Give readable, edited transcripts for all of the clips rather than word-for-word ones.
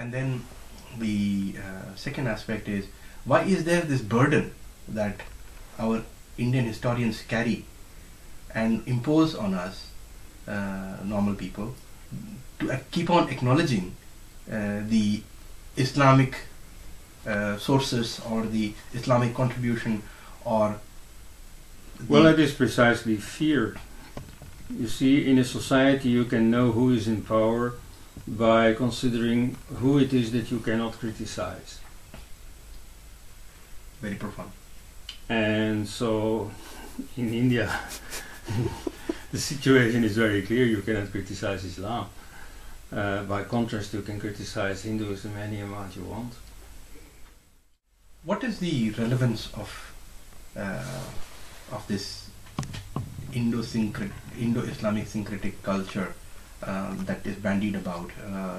And then the second aspect is, why is there this burden that our Indian historians carry and impose on us, normal people, to keep on acknowledging the Islamic sources or the Islamic contribution, or well, it is precisely fear. You see, in a society you can know who is in power by considering who it is that you cannot criticize. Very profound. And so in India the situation is very clear: you cannot criticize Islam. By contrast, you can criticize Hinduism any amount you want. What is the relevance of this Indo-Islamic syncretic culture that is bandied about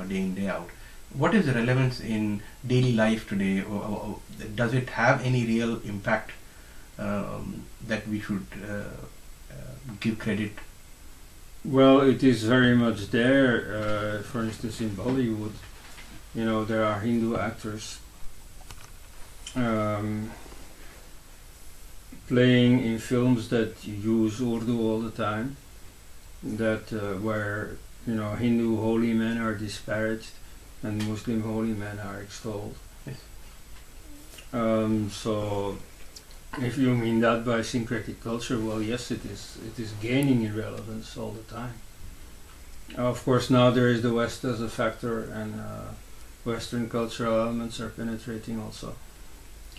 day in, day out? What is the relevance in daily life today? Or does it have any real impact that we should give credit? Well, it is very much there. For instance, in Bollywood, you know, there are Hindu actors playing in films that use Urdu all the time, that where, you know, Hindu holy men are disparaged and Muslim holy men are extolled. Yes. So if you mean that by syncretic culture, well, yes, it is gaining in relevance all the time. Of course, now there is the West as a factor, and Western cultural elements are penetrating also.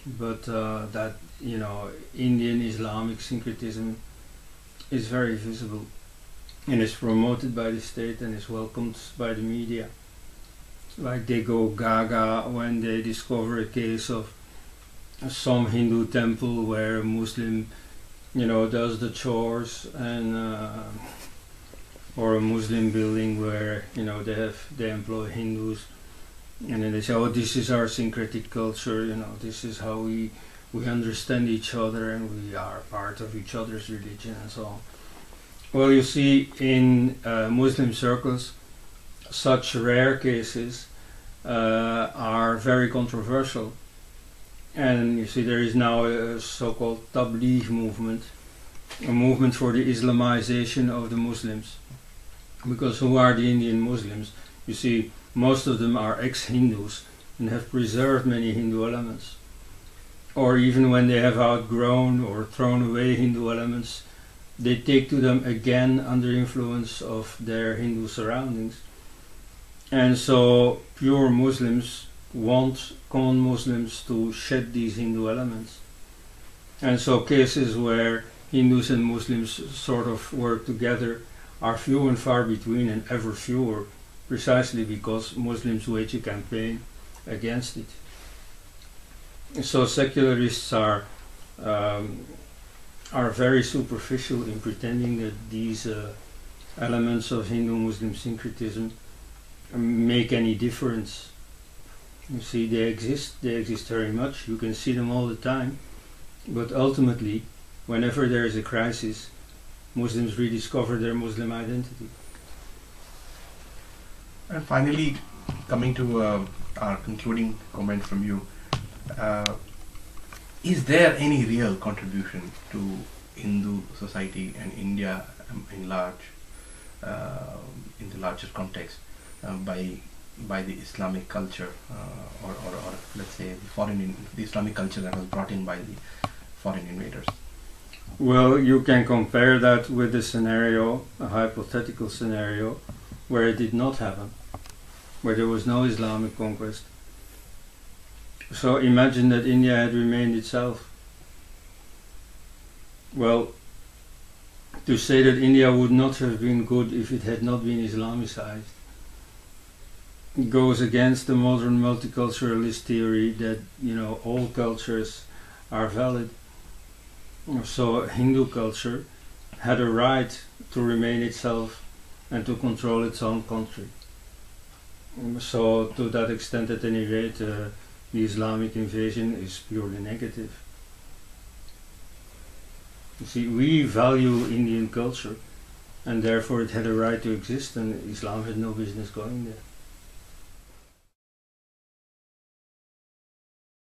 But that, you know, Indian Islamic syncretism is very visible and is promoted by the state and is welcomed by the media. Like, they go gaga when they discover a case of some Hindu temple where a Muslim, you know, does the chores, and or a Muslim building where, you know, they employ Hindus, and then they say, oh, this is our syncretic culture, you know, this is how we understand each other and we are part of each other's religion and so on. Well, you see, in Muslim circles, such rare cases are very controversial. And you see, there is now a so-called Tabligh movement, a movement for the Islamization of the Muslims. Because who are the Indian Muslims? You see, most of them are ex-Hindus and have preserved many Hindu elements. Or even when they have outgrown or thrown away Hindu elements, they take to them again under influence of their Hindu surroundings. And so pure Muslims want common Muslims to shed these Hindu elements. And so cases where Hindus and Muslims sort of work together are few and far between, and ever fewer, precisely because Muslims wage a campaign against it. So secularists are very superficial in pretending that these elements of Hindu-Muslim syncretism make any difference. You see, they exist very much, you can see them all the time, but ultimately, whenever there is a crisis, Muslims rediscover their Muslim identity. And finally, coming to our concluding comment from you, is there any real contribution to Hindu society and India in large, in the larger context, by the Islamic culture, or let's say the Islamic culture that was brought in by the foreign invaders? Well, you can compare that with a scenario, a hypothetical scenario, where it did not happen, where there was no Islamic conquest. So imagine that India had remained itself. Well, to say that India would not have been good if it had not been Islamicized goes against the modern multiculturalist theory that, you know, all cultures are valid. So Hindu culture had a right to remain itself and to control its own country. So to that extent, at any rate, the Islamic invasion is purely negative. You see, we value Indian culture, and therefore it had a right to exist, and Islam had no business going there.